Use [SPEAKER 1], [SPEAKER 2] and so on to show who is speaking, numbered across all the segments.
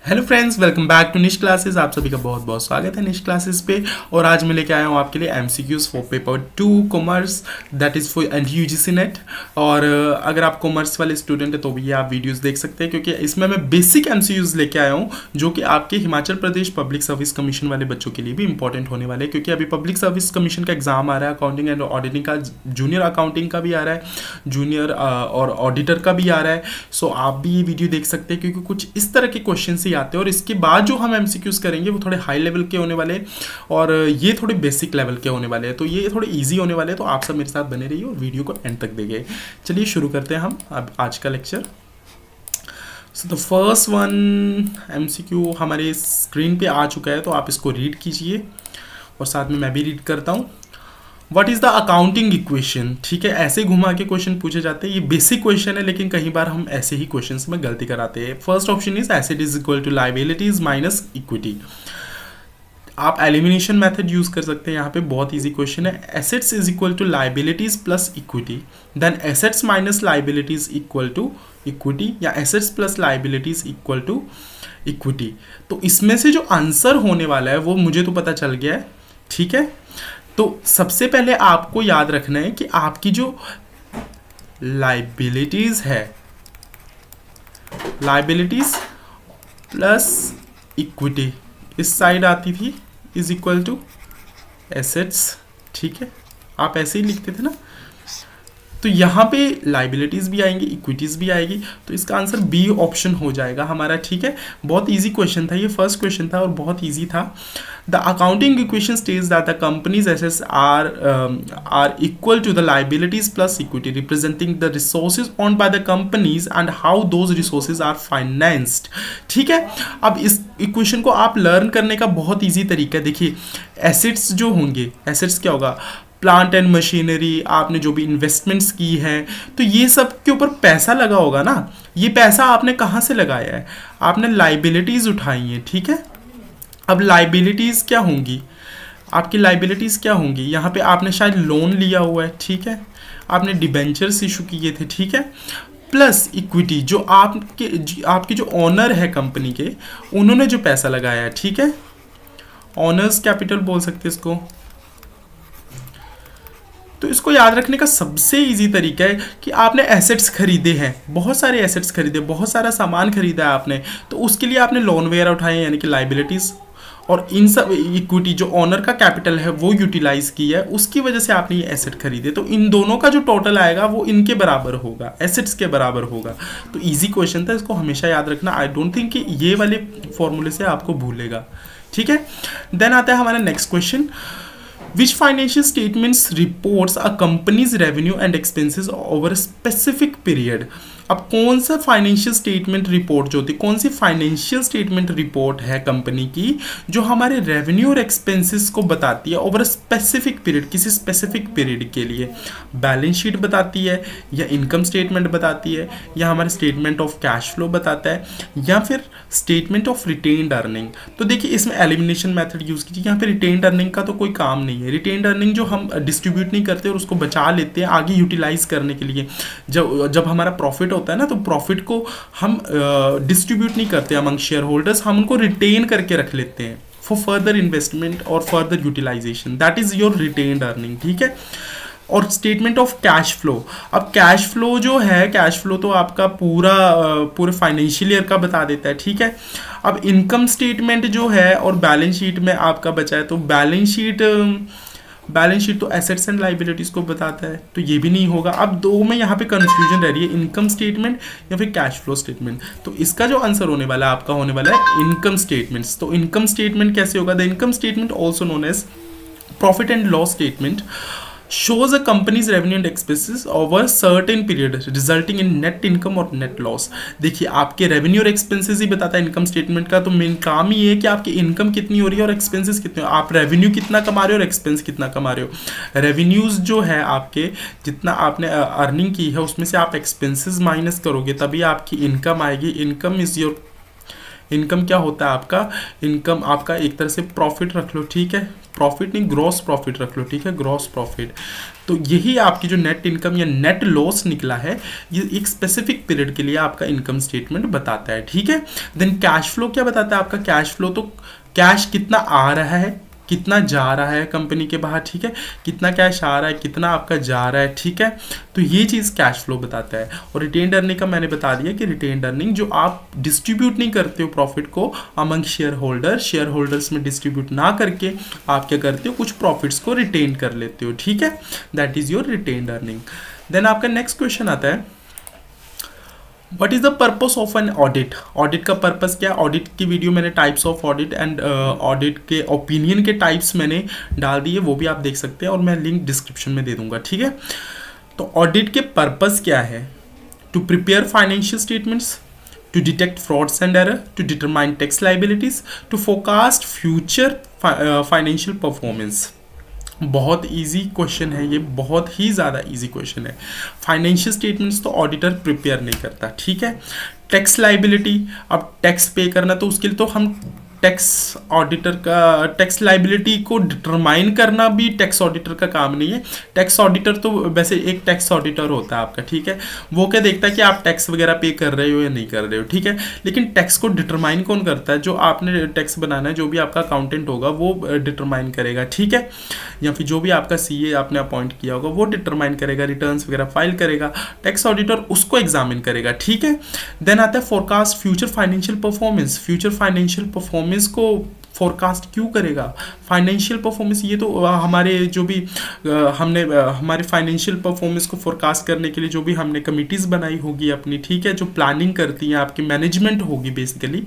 [SPEAKER 1] Hello friends, welcome back to Nish classes. आप सभी का बहुत बहुत स्वागत है निश क्लासेस पे। और आज मैं लेके आया हूँ आपके लिए MCQs for paper 2 commerce, that is for UGC net. और अगर आप कॉमर्स वाले स्टूडेंट हैं तो भी आप वीडियोस देख सकते हैं, क्योंकि इसमें मैं बेसिक एमसीक्यूज लेके आया हूँ जो कि आपके Himachal Pradesh public service commission वाले बच्चों के लिए भी इंपॉर्टेंट होने वाले हैं, क्योंकि अभी पब्लिक सर्विस कमीशन का एग्जाम आ रहा है, अकाउंटिंग एंड ऑडिटिंग का, जूनियर अकाउंटिंग का भी आ रहा है, जूनियर और ऑडिटर का भी आ रहा है। सो आप भी ये वीडियो देख सकते हैं, क्योंकि कुछ इस तरह के क्वेश्चन ही आते हैं। और इसके बाद जो हम एमसीक्यूज करेंगे वो थोड़े हाई लेवल के होने वाले हैं और ये थोड़े बेसिक लेवल के होने वाले हैं, तो ये थोड़े इजी होने वाले हैं। तो आप सब मेरे साथ बने रहिए और वीडियो को एंड तक देखिए। चलिए शुरू करते हैं हम अब आज का lecture. So the first one MCQ हमारे स्क्रीन पे आ चुका है, तो आप इसको रीड कीजिए और साथ में मैं भी रीड करता हूँ। What is the accounting equation? ठीक है, ऐसे घुमा के क्वेश्चन पूछे जाते हैं। ये बेसिक क्वेश्चन है, लेकिन कई बार हम ऐसे ही क्वेश्चंस में गलती कराते हैं। First option is asset is equal to liabilities minus equity. आप एलिमिनेशन मेथड यूज कर सकते हैं। यहाँ पे बहुत इजी क्वेश्चन है। Assets is equal to liabilities plus equity, then assets minus liabilities equal to equity, या assets plus liabilities equal to equity. तो इसमें से जो आंसर होने वाला है वो मुझे तो पता चल गया है। ठीक है, तो सबसे पहले आपको याद रखना है कि आपकी जो लायबिलिटीज है, लायबिलिटीज प्लस इक्विटी इस साइड आती थी, इज इक्वल टू एसेट्स। ठीक है, आप ऐसे ही लिखते थे ना, तो यहाँ पे लायबिलिटीज भी आएंगी, इक्विटीज भी आएगी, तो इसका आंसर बी ऑप्शन हो जाएगा हमारा। ठीक है, बहुत इजी क्वेश्चन था, ये फर्स्ट क्वेश्चन था और बहुत इजी था। The accounting equation states that the company's assets are equal to the liabilities plus equity, representing the resources owned by the companies and how those resources are financed. ठीक है, अब इस equation को आप लर्न करने का बहुत ईजी तरीका है। देखिए, एसेट्स जो होंगे, एसेट्स क्या होगा, प्लांट एंड मशीनरी, आपने जो भी इन्वेस्टमेंट्स की हैं, तो ये सब के ऊपर पैसा लगा होगा ना। ये पैसा आपने कहाँ से लगाया है? आपने लायबिलिटीज उठाई हैं। ठीक है, अब लायबिलिटीज क्या होंगी, आपकी लायबिलिटीज क्या होंगी? यहाँ पे आपने शायद लोन लिया हुआ है। ठीक है, आपने डिबेंचर्स इशू किए थे। ठीक है, प्लस इक्विटी, जो आपके जो ऑनर है कंपनी के, उन्होंने जो पैसा लगाया है। ठीक है, ऑनर्स कैपिटल बोल सकते हैं इसको। तो इसको याद रखने का सबसे इजी तरीका है कि आपने एसेट्स खरीदे हैं, बहुत सारे एसेट्स खरीदे, बहुत सारा सामान खरीदा है आपने, तो उसके लिए आपने लोन वगैरह उठाए हैं, यानी कि लायबिलिटीज, और इन सब इक्विटी जो ऑनर का कैपिटल है वो यूटिलाइज किया है, उसकी वजह से आपने ये एसेट खरीदे। तो इन दोनों का जो टोटल आएगा वो इनके बराबर होगा, एसेट्स के बराबर होगा। तो इजी क्वेश्चन था, इसको हमेशा याद रखना। आई डोंट थिंक कि ये वाले फॉर्मूले से आपको भूलेगा। ठीक है, देन आता है हमारा next question. Which financial statements reports a company's revenue and expenses over a specific period? अब कौन सा फाइनेंशियल स्टेटमेंट रिपोर्ट जो होती है, कौन सी फाइनेंशियल स्टेटमेंट रिपोर्ट है कंपनी की जो हमारे रेवेन्यू और एक्सपेंसेस को बताती है ओवर अ स्पेसिफिक पीरियड, किसी स्पेसिफिक पीरियड के लिए? बैलेंस शीट बताती है, या इनकम स्टेटमेंट बताती है, या हमारे स्टेटमेंट ऑफ कैश फ्लो बताता है, या फिर स्टेटमेंट ऑफ रिटेन्ड अर्निंग? तो देखिए, इसमें एलिमिनेशन मेथड यूज कीजिए। यहाँ पे रिटेन्ड अर्निंग का तो कोई काम नहीं है। रिटेन्ड अर्निंग जो हम डिस्ट्रीब्यूट नहीं करते और उसको बचा लेते हैं आगे यूटिलाइज करने के लिए। जब हमारा प्रॉफिट होता है ना, तो प्रॉफिट को हम डिस्ट्रीब्यूट नहीं करते अमंग शेयर होल्डर्स, हम उनको रिटेन करके रख लेते हैं फॉर फर्दर इन्वेस्टमेंट और further utilization. That is your retained earning. ठीक है, और स्टेटमेंट ऑफ कैश फ्लो। अब कैश फ्लो जो है, कैश फ्लो तो आपका पूरे फाइनेंशियल ईयर का बता देता है। ठीक है, अब इनकम स्टेटमेंट जो है और बैलेंस शीट में आपका बचा है, तो बैलेंस शीट तो एसेट्स एंड लायबिलिटीज को बताता है, तो ये भी नहीं होगा। अब दो में यहाँ पे कंफ्यूजन रह रही है, इनकम स्टेटमेंट या फिर कैश फ्लो स्टेटमेंट। तो इसका जो आंसर होने वाला है आपका होने वाला है इनकम स्टेटमेंट्स। तो इनकम स्टेटमेंट कैसे होगा? The income statement also known as profit and loss statement shows a company's revenue and expenses over a certain period resulting in net income और net loss। देखिए, आपके रेवेन्यू और expenses ही बताता है income statement का। तो मेन काम ही है कि आपकी इनकम कितनी हो रही है और एक्सपेंसेस कितने हो, आप रेवेन्यू कितना कमा रहे हो और एक्सपेंस कितना कमा रहे हो। रेवेन्यूज जो है आपके, जितना आपने अर्निंग की है उसमें से आप एक्सपेंसेस माइनस करोगे तभी आपकी इनकम आएगी। इनकम इज योर इनकम क्या होता है आपका, इनकम आपका एक तरह से प्रॉफिट रख लो, ठीक है, प्रॉफिट नहीं ग्रॉस प्रॉफिट रख लो, ठीक है, ग्रॉस प्रॉफिट। तो यही आपकी जो नेट इनकम या नेट लॉस निकला है, ये एक स्पेसिफिक पीरियड के लिए आपका इनकम स्टेटमेंट बताता है, ठीक है। देन कैश फ्लो क्या बताता है आपका, कैश फ्लो तो कैश कितना आ रहा है, कितना जा रहा है कंपनी के बाहर, ठीक है, कितना कैश आ रहा है, कितना आपका जा रहा है, ठीक है। तो ये चीज़ कैश फ्लो बताता है। और रिटेन्ड अर्निंग का मैंने बता दिया कि रिटेन्ड अर्निंग जो आप डिस्ट्रीब्यूट नहीं करते हो प्रॉफिट को अमंग शेयर होल्डर्स में डिस्ट्रीब्यूट ना करके आप क्या करते हो, कुछ प्रॉफिट्स को रिटेन कर लेते हो, ठीक है, that is your retained earning. Then आपका नेक्स्ट क्वेश्चन आता है, what is the purpose of an audit. Audit का पर्पस क्या है, ऑडिट की वीडियो मैंने types of audit and audit के ओपिनियन के टाइप्स मैंने डाल दिए, वो भी आप देख सकते हैं और मैं लिंक डिस्क्रिप्शन में दे दूंगा, ठीक है। तो ऑडिट के पर्पस क्या है, to prepare financial statements, to detect frauds and error, to determine tax liabilities, to forecast future financial performance. बहुत इजी क्वेश्चन है ये, बहुत ही ज़्यादा इजी क्वेश्चन है। फाइनेंशियल स्टेटमेंट्स तो ऑडिटर प्रिपेयर नहीं करता, ठीक है। टैक्स लाइबिलिटी, अब टैक्स पे करना तो उसके लिए तो हम टैक्स ऑडिटर का, टैक्स लाइबिलिटी को डिटरमाइन करना भी टैक्स ऑडिटर का काम नहीं है। टैक्स ऑडिटर तो वैसे एक टैक्स ऑडिटर होता है आपका, ठीक है, वो क्या देखता है कि आप टैक्स वगैरह पे कर रहे हो या नहीं कर रहे हो, ठीक है। लेकिन टैक्स को डिटरमाइन कौन करता है, जो आपने टैक्स बनाना है, जो भी आपका अकाउंटेंट होगा वो डिटरमाइन करेगा, ठीक है, या फिर जो भी आपका CA आपने अपॉइंट किया होगा वो डिटरमाइन करेगा, रिटर्न्स वगैरह फाइल करेगा, टैक्स ऑडिटर उसको एग्जामिन करेगा, ठीक है। देन आता है forecast future financial performance. Future financial performance को फोरकास्ट क्यों करेगा, फाइनेंशियल परफॉर्मेंस, ये तो हमारे जो भी हमने हमारे फाइनेंशियल परफॉर्मेंस को फोरकास्ट करने के लिए जो भी हमने कमिटीज़ बनाई होगी अपनी, ठीक है, जो प्लानिंग करती हैं आपकी मैनेजमेंट होगी, बेसिकली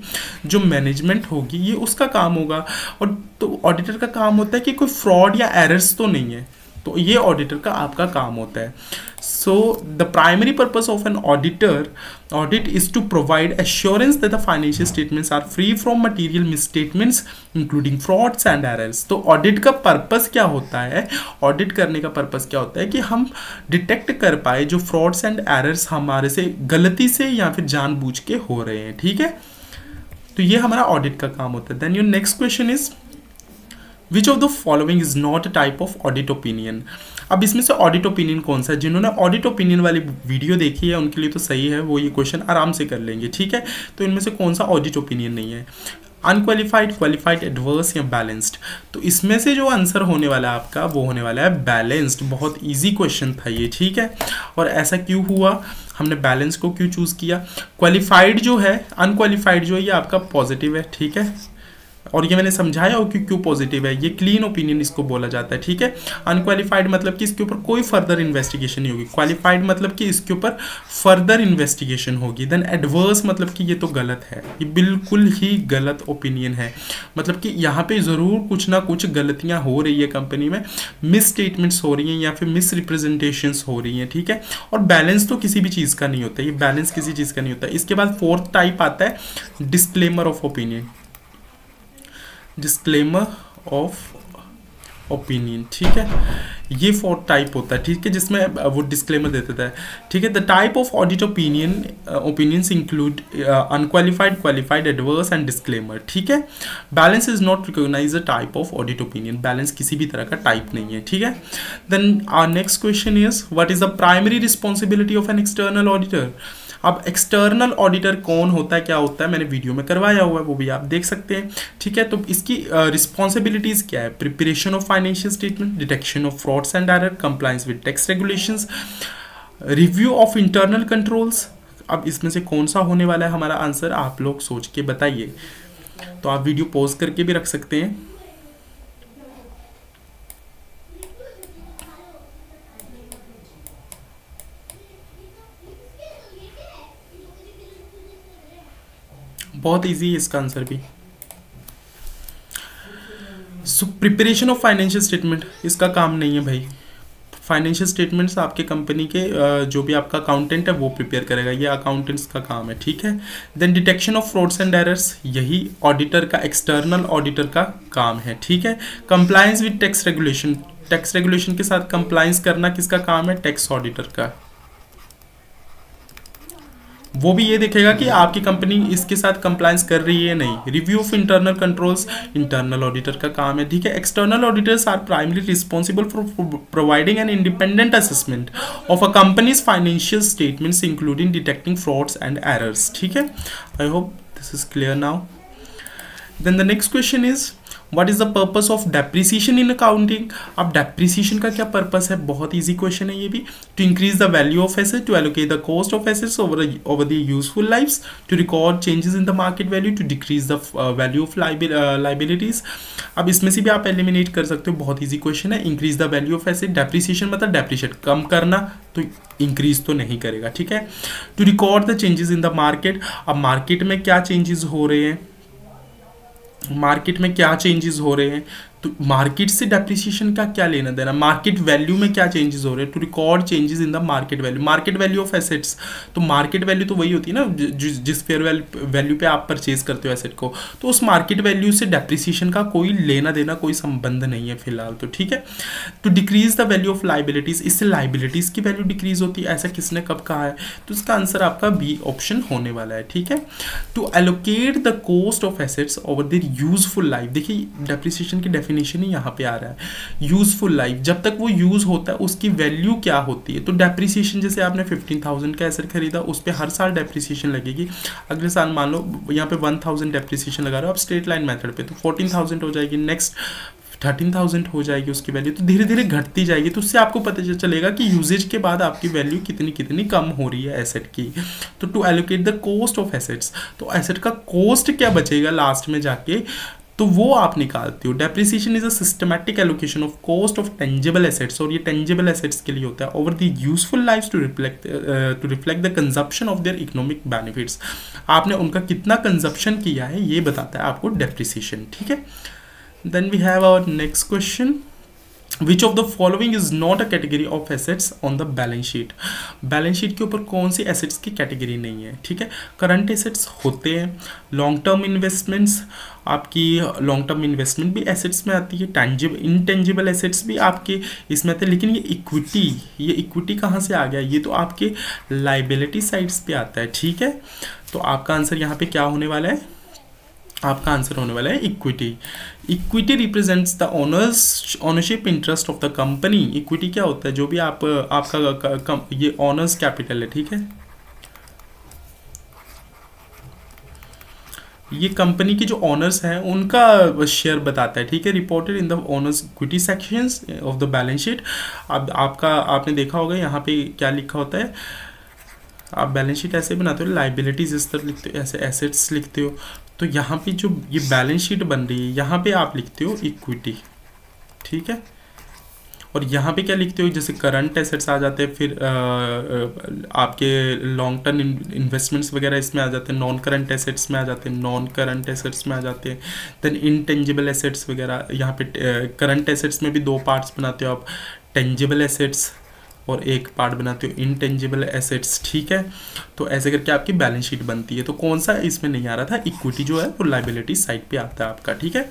[SPEAKER 1] जो मैनेजमेंट होगी ये उसका काम होगा। और तो ऑडिटर का काम होता है कि कोई फ्रॉड या एरर्स तो नहीं है, तो ये ऑडिटर का आपका काम होता है। So the primary purpose of an audit is to provide assurance that the financial statements are free from material misstatements including frauds and errors. तो ऑडिट का पर्पस क्या होता है, ऑडिट करने का पर्पस क्या होता है कि हम डिटेक्ट कर पाए जो फ्रॉड्स एंड एरर्स हमारे से गलती से या फिर जानबूझ के हो रहे हैं, ठीक है। तो ये हमारा ऑडिट का काम होता है। Then your next question is which of the following is not a type of audit opinion. अब इसमें से ऑडिट ओपिनियन कौन सा है, जिन्होंने ऑडिट ओपिनियन वाली वीडियो देखी है उनके लिए तो सही है, वो ये क्वेश्चन आराम से कर लेंगे, ठीक है। तो इनमें से कौन सा ऑडिट ओपिनियन नहीं है, अनक्वालिफाइड, क्वालिफाइड, एडवर्स या बैलेंस्ड। तो इसमें से जो आंसर होने वाला है आपका वो होने वाला है बैलेंस्ड। बहुत ईजी क्वेश्चन था ये, ठीक है। और ऐसा क्यों हुआ, हमने बैलेंस को क्यों चूज़ किया। क्वालिफाइड जो है, अनक्वालिफाइड जो है ये आपका पॉजिटिव है, ठीक है, और ये मैंने समझाया और क्यों पॉजिटिव है, ये क्लीन ओपिनियन इसको बोला जाता है, ठीक है। अनक्वालिफाइड मतलब कि इसके ऊपर कोई फर्दर इन्वेस्टिगेशन नहीं होगी, क्वालिफाइड मतलब कि इसके ऊपर फर्दर इन्वेस्टिगेशन होगी। देन एडवर्स मतलब कि ये तो गलत है, ये बिल्कुल ही गलत ओपिनियन है, मतलब कि यहाँ पे ज़रूर कुछ ना कुछ गलतियाँ हो रही है कंपनी में, मिस स्टेटमेंट्स हो रही हैं या फिर मिस रिप्रेजेंटेशंस हो रही हैं, ठीक है। और बैलेंस तो किसी भी चीज़ का नहीं होता, ये बैलेंस किसी चीज़ का नहीं होता। इसके बाद फोर्थ टाइप आता है disclaimer of opinion, disclaimer of opinion, ठीक है, ये फोर्थ टाइप होता है, ठीक है, जिसमें वो डिस्क्लेमर दे देता है, ठीक है। The type of audit opinions include unqualified, qualified, adverse and disclaimer, ठीक है। Balance is not recognize a type of audit opinion, balance किसी भी तरह का टाइप नहीं है, ठीक है। Then our next question is what is the primary responsibility of an external auditor. अब एक्सटर्नल ऑडिटर कौन होता है, क्या होता है, मैंने वीडियो में करवाया हुआ है, वो भी आप देख सकते हैं, ठीक है। तो इसकी रिस्पॉन्सिबिलिटीज क्या है, preparation of financial statement, detection of frauds and error, compliance with tax regulations, review of internal controls. अब इसमें से कौन सा होने वाला है हमारा आंसर, आप लोग सोच के बताइए। तो आप वीडियो पॉज करके भी रख सकते हैं। बहुत इजी है इसका आंसर भी। So preparation of financial statement इसका काम नहीं है भाई, फाइनेंशियल स्टेटमेंट्स आपके कंपनी के जो भी आपका अकाउंटेंट है वो प्रिपेयर करेगा, ये अकाउंटेंट्स का काम है, ठीक है। Then detection of frauds and errors, यही ऑडिटर का, एक्सटर्नल ऑडिटर का काम है, ठीक है। Compliance with tax regulation, tax regulation के साथ कंप्लायंस करना किसका काम है, टैक्स ऑडिटर का। वो भी ये देखेगा कि आपकी कंपनी इसके साथ कंप्लायंस कर रही है नहीं। Review of internal controls internal auditor का काम है, ठीक है। External auditors are primary responsible for providing an independent assessment of a company's financial statements including detecting frauds and errors, ठीक है। I hope this is clear now. Then the next question is what is the purpose of depreciation in accounting. अब depreciation का क्या purpose है, बहुत easy question है ये भी। To increase the value of asset, to allocate the cost of assets over the useful lifes, to record changes in the market value, to decrease the value of liabilities. अब इसमें से भी आप eliminate कर सकते हो, बहुत ईजी क्वेश्चन है। Increase the value of asset, depreciation मतलब डेप्रिशिएट कम करना, तो इंक्रीज तो नहीं करेगा, ठीक है। To record the changes in the market, अब मार्केट में क्या चेंजेस हो रहे हैं, मार्केट में क्या चेंजेस हो रहे हैं, तो मार्केट से डेप्रिसिएशन का क्या लेना देना, मार्केट वैल्यू में क्या चेंजेस हो रहे हैं। To record changes in the market value, market value of assets, तो मार्केट वैल्यू तो वही होती है ना जिस फेयर वैल्यू पे आप परचेज करते हो एसेट को, तो उस मार्केट वैल्यू से डेप्रिसिएशन का कोई लेना देना, कोई संबंध नहीं है फिलहाल, तो ठीक है। To decrease the value of liabilities, इससे लाइबिलिटीज की वैल्यू डिक्रीज होती है, ऐसा किसने कब कहा है, तो इसका आंसर आपका बी ऑप्शन होने वाला है, ठीक है। To allocate the cost of assets over their useful life, देखिए डेप्रिसिएशन की डेफिनेशन ही यहाँ पे आ रहा है। यूजफुल लाइफ, जब तक वो यूज होता है उसकी वैल्यू क्या होती है, तो डेप्रिसिएशन जैसे आपने 15,000 का एसेट खरीदा, उस पर हर साल डेप्रिसिएशन लगेगी। अगले साल मान लो यहाँ पे 1,000 डेप्रिसिएशन लगा रहे हो आप स्ट्रेट लाइन मेथड पे, तो 14,000 हो जाएगी, नेक्स्ट 13,000 हो जाएगी उसकी वैल्यू, तो धीरे धीरे घटती जाएगी। तो उससे आपको पता चलेगा कि यूजेज के बाद आपकी वैल्यू कितनी कितनी कम हो रही है एसेट की। तो to allocate the cost of assets, तो एसेट का कॉस्ट क्या बचेगा लास्ट में जाके, तो वो आप निकालते हो। Depreciation is a systematic allocation of cost of tangible assets, और ये टेंजिबल एसेट्स के लिए होता है, over the useful life to reflect the consumption of their economic benefits. आपने उनका कितना कंजप्शन किया है ये बताता है आपको डेप्रिसिएशन, ठीक है। Then we have our next question, which of the following is not a category of assets on the balance sheet. Balance sheet के ऊपर कौन सी एसेट्स की कैटेगरी नहीं है, ठीक है। करंट एसेट्स होते हैं, लॉन्ग टर्म इन्वेस्टमेंट्स, आपकी लॉन्ग टर्म इन्वेस्टमेंट भी एसेट्स में आती है, इंटेंजिबल एसेट्स भी आपके इसमें आते हैं, लेकिन ये इक्विटी कहाँ से आ गया, ये तो आपके लाइबिलिटी साइड्स पे आता है, ठीक है। तो आपका आंसर यहाँ पे क्या होने वाला है, आपका आंसर होने वाला है equity. Equity represents the ownership interest of the company. Equity क्या होता है, जो भी आपका ये ऑनर्स कैपिटल है, ठीक है। ये कंपनी के जो ऑनर्स हैं उनका शेयर बताता है, ठीक है। Reported in the honours equity sections of the balance sheet. अब आपने देखा होगा यहाँ पे क्या लिखा होता है, आप बैलेंस शीट ऐसे बनाते हो, लाइबिलिटीज इस तरह लिखते हो, ऐसे एसेट्स लिखते हो, तो यहाँ पे जो ये बैलेंस शीट बन रही है यहाँ पे आप लिखते हो इक्विटी, ठीक है। और यहाँ पे क्या लिखते हो, जैसे करंट एसेट्स आ जाते हैं, फिर आपके लॉन्ग टर्म इन्वेस्टमेंट्स वगैरह इसमें आ जाते हैं, नॉन करंट एसेट्स में आ जाते हैं, नॉन करंट एसेट्स में आ जाते हैं। देन इंटेंजिबल एसेट्स वगैरह, यहाँ पे करंट एसेट्स में भी दो पार्ट्स बनाते हो आप, टेंजिबल एसेट्स और एक पार्ट बनाते हो इंटेंजिबल एसेट्स, ठीक है। तो ऐसे करके आपकी बैलेंस शीट बनती है। तो कौन सा इसमें नहीं आ रहा था, इक्विटी जो है वो लाइबिलिटी साइड पे आता है आपका, ठीक है।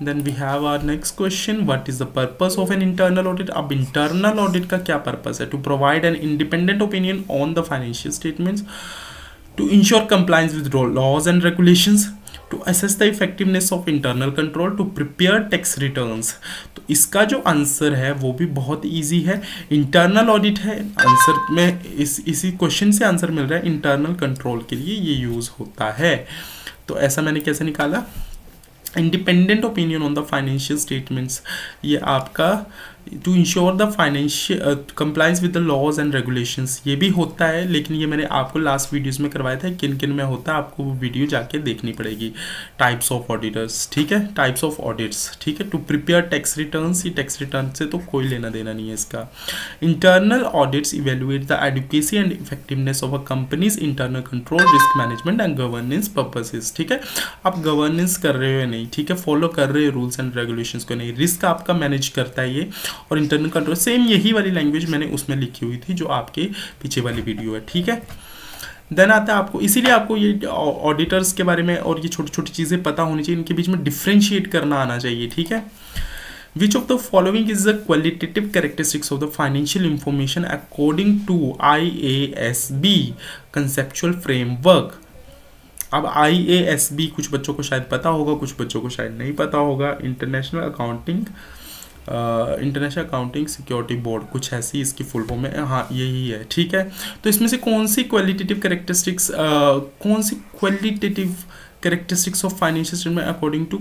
[SPEAKER 1] Then we have our next question, what is the purpose of an internal audit. अब इंटरनल ऑडिट का क्या पर्पस है, to provide an independent opinion on the financial statements, to ensure compliance with laws and regulations, to assess the effectiveness of internal control, to prepare tax returns. तो इसका जो answer है वो भी बहुत इजी है, इंटरनल ऑडिट है। Answer में इसी क्वेश्चन से आंसर मिल रहा है, इंटरनल कंट्रोल के लिए ये यूज होता है। तो ऐसा मैंने कैसे निकाला, independent opinion on the financial statements, ये आपका to ensure the financial compliance with the laws and regulations, ये भी होता है, लेकिन ये मैंने आपको लास्ट वीडियोस में करवाया था किन किन में होता है, आपको वो वीडियो जाके देखनी पड़ेगी। टाइप्स ऑफ ऑडिटर्स, ठीक है, टाइप्स ऑफ ऑडिट्स, ठीक है। टू प्रिपेयर टैक्स रिटर्न्स, ये टैक्स रिटर्न से तो कोई लेना देना नहीं है इसका। Internal audits evaluate the adequacy and effectiveness of a companies internal control, risk management and governance purposes, ठीक है। आप गवर्नेंस कर रहे हो नहीं, ठीक है, फॉलो कर रहे हो रूल्स एंड रेगुलेशंस को नहीं, रिस्क आपका मैनेज करता है ये, और इंटरनल कंट्रोल सेम यही वाली लैंग्वेज मैंने उसमें लिखी हुई थी जो आपके पीछे वाली वीडियो है, ठीक है। देन आता है आपको, इसीलिए आपको ये ऑडिटर्स के बारे में और ये छोटी छोटी चीज़ें पता होनी चाहिए, इनके बीच में डिफ्रेंशिएट करना आना चाहिए, ठीक है। Which of the following is the qualitative characteristics of the financial information according to IASB conceptual framework? अब IASB कुछ बच्चों को शायद पता होगा, कुछ बच्चों को शायद नहीं पता होगा। इंटरनेशनल अकाउंटिंग सिक्योरिटी बोर्ड, कुछ ऐसी इसकी फुल फॉर्म है। हाँ यही है, ठीक है। तो इसमें से कौन सी qualitative characteristics of financial statement according to,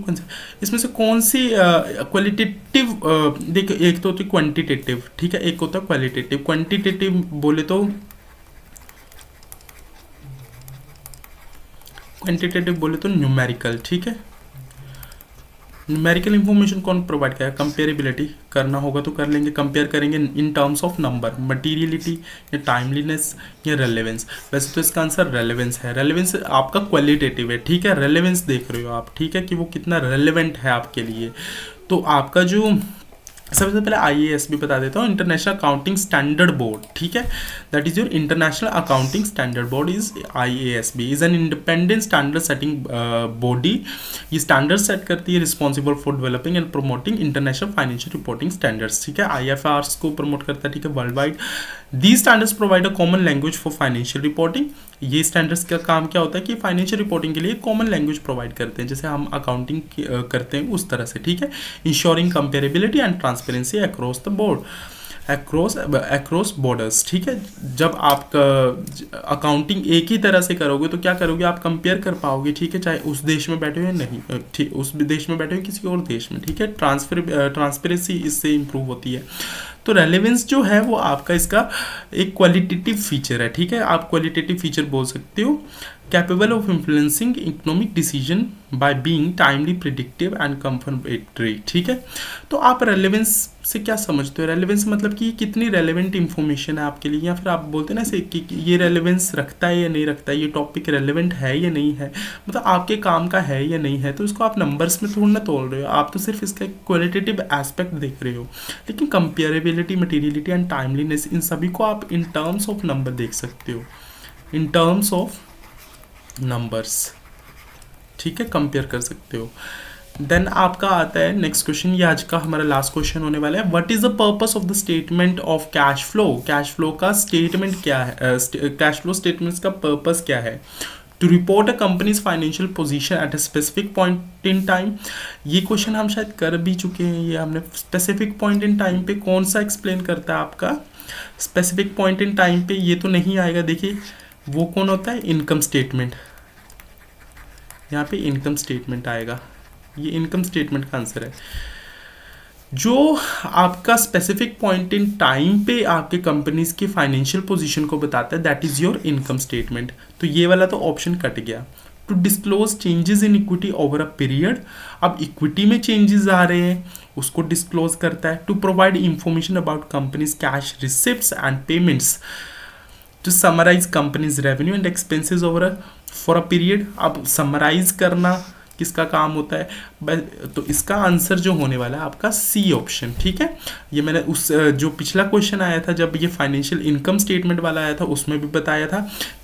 [SPEAKER 1] इसमें से कौन सी क्वालिटेटिव, देखो एक तो होती है क्वांटिटेटिव, ठीक है, एक होता है क्वालिटेटिव। क्वांटिटेटिव बोले तो न्यूमेरिकल, ठीक है। न्यूमेरिकल इंफॉर्मेशन कौन प्रोवाइड करेगा? कंपेरेबिलिटी करना होगा तो कर लेंगे, कंपेयर करेंगे in terms of number, materiality या टाइमलीनेस या रेलेवेंस। वैसे तो इसका आंसर रेलेवेंस है। रेलेवेंस आपका क्वालिटेटिव है, ठीक है, रेलेवेंस देख रहे हो आप, ठीक है, कि वो कितना रेलेवेंट है आपके लिए। तो आपका जो सबसे पहले IASB बता देता हूँ, इंटरनेशनल अकाउंटिंग स्टैंडर्ड बोर्ड, ठीक है, that is your international accounting standard board is IASB is an independent standard setting body. ये स्टैंडर्ड सेट करती है, responsible for developing and promoting international financial reporting standards, ठीक है, IFRs को promote करता है, ठीक है, world wide. These standards provide a common language for financial reporting. ये स्टैंडर्ड्स का काम क्या होता है कि फाइनेंशियल रिपोर्टिंग के लिए कॉमन लैंग्वेज प्रोवाइड करते हैं, जैसे हम अकाउंटिंग करते हैं उस तरह से, ठीक है। Ensuring comparability and transparency across the board, across borders, ठीक है। जब आप अकाउंटिंग एक ही तरह से करोगे तो क्या करोगे, आप कंपेयर कर पाओगे, ठीक है, चाहे उस देश में बैठे हो या नहीं, ठीक, उस देश में बैठे हो किसी और देश में, ठीक है। ट्रांसपेरेंसी इससे इंप्रूव होती है। तो रेलेवेंस जो है वो आपका इसका एक क्वालिटेटिव फीचर है, ठीक है, आप क्वालिटेटिव फीचर बोल सकते हो। Capable of influencing economic decision by being timely, predictive and confirmatory, ठीक है। तो आप रेलेवेंस से क्या समझते हो? रेलेवेंस मतलब कि कितनी रेलेवेंट इंफॉर्मेशन है आपके लिए, या फिर आप बोलते हैं ना ऐसे कि ये रेलेवेंस रखता है या नहीं रखता है, ये टॉपिक रेलेवेंट है या नहीं है, मतलब आपके काम का है या नहीं है। तो इसको आप नंबर्स में थोड़ा ना तोल रहे हो, आप तो सिर्फ इसका क्वालिटेटिव एस्पेक्ट देख रहे हो। लेकिन कंपेरेबिलिटी, मटीरियलिटी एंड टाइमलीनेस, इन सभी को आप इन टर्म्स ऑफ नंबर देख सकते हो, इन टर्म्स ऑफ नंबर्स, ठीक है, कंपेयर कर सकते हो। देन आपका आता है नेक्स्ट क्वेश्चन, ये आज का हमारा लास्ट क्वेश्चन होने वाला है। What is the purpose of the statement of cash flow? Cash flow का स्टेटमेंट क्या है? कैश फ्लो स्टेटमेंट्स का पर्पस क्या है? To report a company's financial position at a specific point in time. ये क्वेश्चन हम शायद कर भी चुके हैं, ये हमने स्पेसिफिक पॉइंट इन टाइम पे कौन सा एक्सप्लेन करता है आपका स्पेसिफिक पॉइंट इन टाइम पे, ये तो नहीं आएगा। देखिए वो कौन होता है? इनकम स्टेटमेंट, यहाँ पे इनकम स्टेटमेंट आएगा, ये इनकम स्टेटमेंट का आंसर है। जो आपका स्पेसिफिक पॉइंट इन टाइम पे आपके कंपनीज की फाइनेंशियल पोजीशन को बताता है, that is your income statement. तो ये वाला तो ऑप्शन कट गया। To disclose changes in equity over a period, अब इक्विटी में चेंजेस आ रहे हैं उसको डिस्क्लोज करता है। To provide information about company's cash receipts and payments, to summarize company's revenue and expenses over for a period. अब समराइज करना किसका काम होता है? तो इसका आंसर जो होने वाला है आपका सी ऑप्शन, ठीक है। ये मैंने उस जो पिछला क्वेश्चन आया था जब ये फाइनेंशियल इनकम स्टेटमेंट वाला आया था उसमें भी बताया था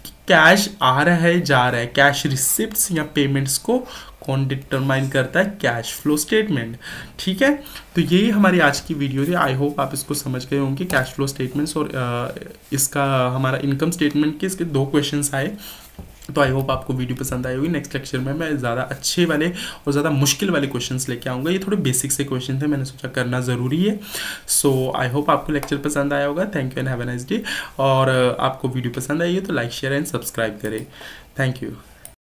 [SPEAKER 1] कि कैश आ रहा है जा रहा है, कैश रिसिप्ट्स या पेमेंट्स को कौन डिटरमाइन करता है? कैश फ्लो स्टेटमेंट, ठीक है। तो यही हमारी आज की वीडियो थी। आई होप आप इसको समझ गए होंगे, कैश फ्लो स्टेटमेंट्स और इसका हमारा इनकम स्टेटमेंट के इसके 2 क्वेश्चंस आए। तो आई होप आपको वीडियो पसंद आई होगी। नेक्स्ट लेक्चर में मैं ज़्यादा अच्छे वाले और ज़्यादा मुश्किल वाले क्वेश्चंस लेके आऊँगा। ये थोड़े बेसिक से क्वेश्चन थे, मैंने सोचा करना ज़रूरी है। सो आई होप आपको लेक्चर पसंद आया होगा। Thank you and have a nice day. और आपको वीडियो पसंद आई है तो लाइक शेयर एंड सब्सक्राइब करें। Thank you.